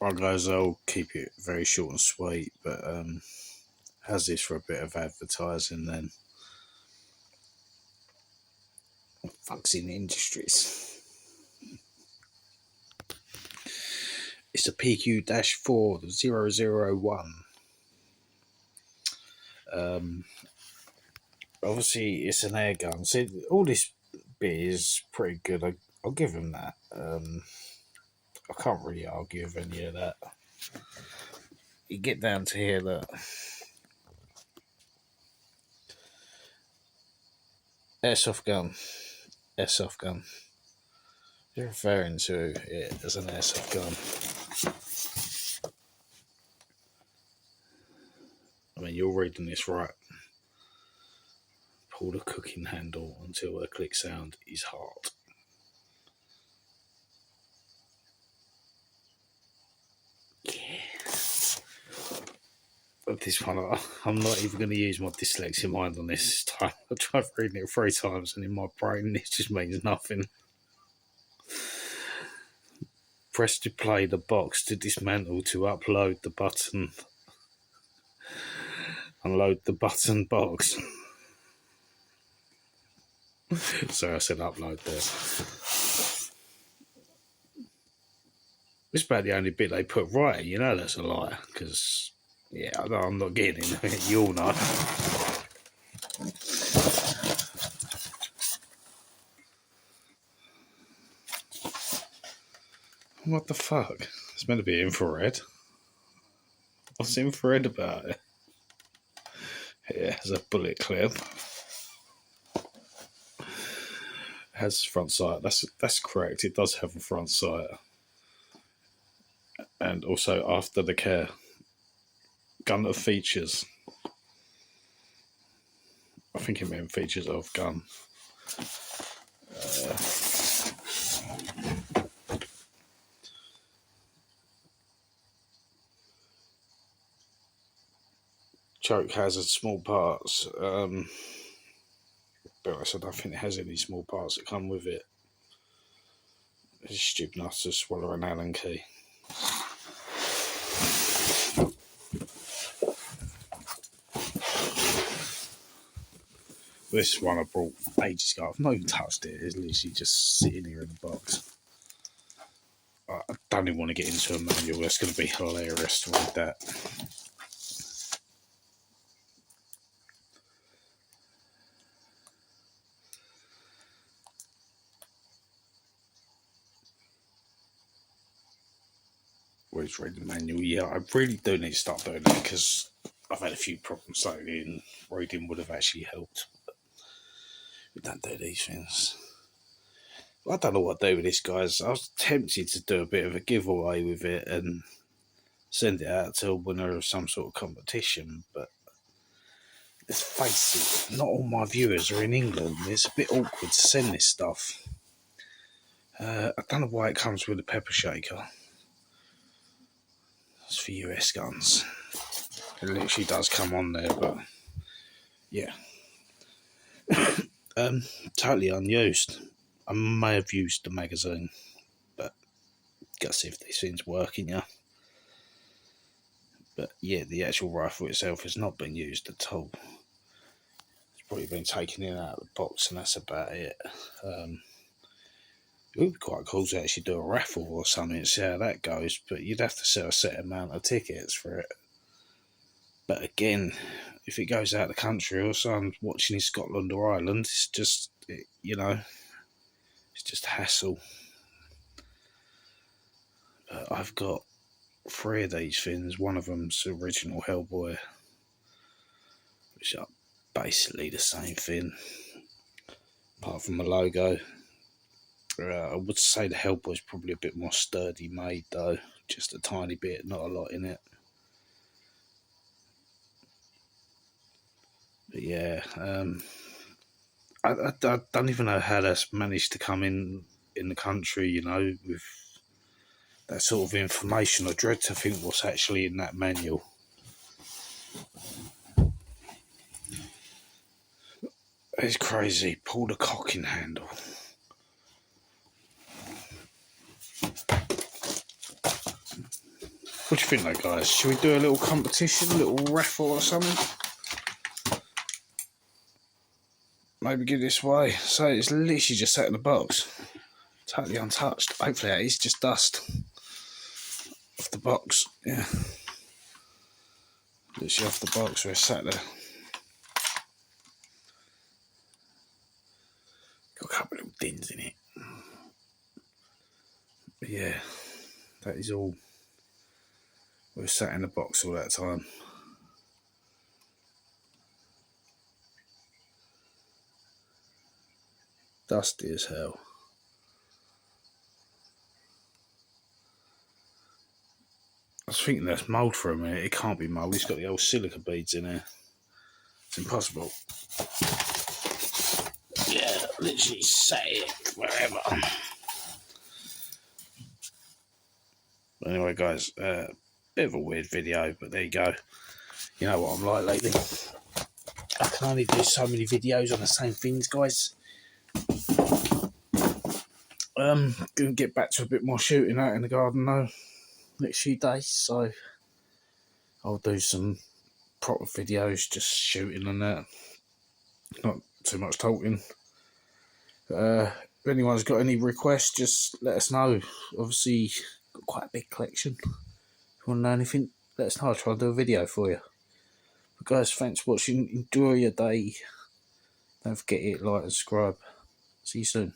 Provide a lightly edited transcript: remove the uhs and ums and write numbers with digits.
One goes, I'll keep it very short and sweet, but has this for a bit of advertising then. Fucks in industries. It's a PQ-4001. Obviously, it's an air gun. So all this bit is pretty good. I'll give him that. I can't really argue with any of that. You get down to here, look. Airsoft gun. Airsoft gun. You're referring to it as an airsoft gun. I mean, you're reading this right. Pull the cooking handle until a click sound is hard. This one, I'm not even going to use my dyslexic mind on this time. I've tried reading it 3 times and in my brain this just means nothing. Press to play the box to dismantle to upload the button. Unload the button box. Sorry, I said upload there. It's about the only bit they put right. You know that's a lie, because yeah, I'm not getting it. You all know. What the fuck? It's meant to be infrared. What's infrared about it? Yeah, there's a bullet clip. It has front sight. That's correct. It does have a front sight. And also after the care. Gun of features. I think it meant features of gun. Choke hazard, small parts. But I said I don't think it has any small parts that come with it. It's stupid enough to swallow an Allen key. This one I brought ages ago. I've not even touched it. It's literally just sitting here in the box. I don't even want to get into a manual. That's going to be hilarious to read that. Where's reading the manual? Yeah, I really do need to start doing that because I've had a few problems lately and reading would have actually helped. But we don't do these things. I don't know what to do with this, guys. I was tempted to do a bit of a giveaway with it and send it out to a winner of some sort of competition, but let's face it, not all my viewers are in England. It's a bit awkward to send this stuff. I don't know why it comes with a pepper shaker. It's for US guns. It literally does come on there, but yeah. Totally unused. I may have used the magazine, but gotta see if these things work in ya. But yeah, the actual rifle itself has not been used at all. It's probably been taken in out of the box, and that's about it. It would be quite cool to actually do a raffle or something and see how that goes, but you'd have to sell a set amount of tickets for it. But again, if it goes out of the country or someone's watching in Scotland or Ireland, it's just, it's just hassle. I've got 3 of these things. One of them's the original Hellboy, which are basically the same thing, apart from the logo. I would say the Hellboy's probably a bit more sturdy made though, just a tiny bit, not a lot in it. But yeah, I don't even know how that's managed to come in the country, with that sort of information. I dread to think what's actually in that manual. It's crazy. Pull the cocking handle. What do you think though, guys? Should we do a little competition, a little raffle or something? Maybe give this away. So it's literally just sat in the box. Totally untouched. Hopefully that is just dust off the box. Yeah. Literally off the box where it's sat there. Got a couple of little dins in it. But yeah, that is all. We were sat in the box all that time. Dusty as hell. I was thinking that's mould for a minute. It can't be mould. It's got the old silica beads in there. It's impossible. Yeah, literally sat it wherever. But anyway, guys, bit of a weird video, but there you go. You know what I'm like lately. I can only do so many videos on the same things, guys. Gonna get back to a bit more shooting out in the garden though next few days, so I'll do some proper videos just shooting and that. Not too much talking. If anyone's got any requests, just let us know. Obviously, got quite a big collection. If you want to know anything, let us know. I'll try and do a video for you. But guys, thanks for watching. Enjoy your day. Don't forget to hit like and subscribe. See you soon.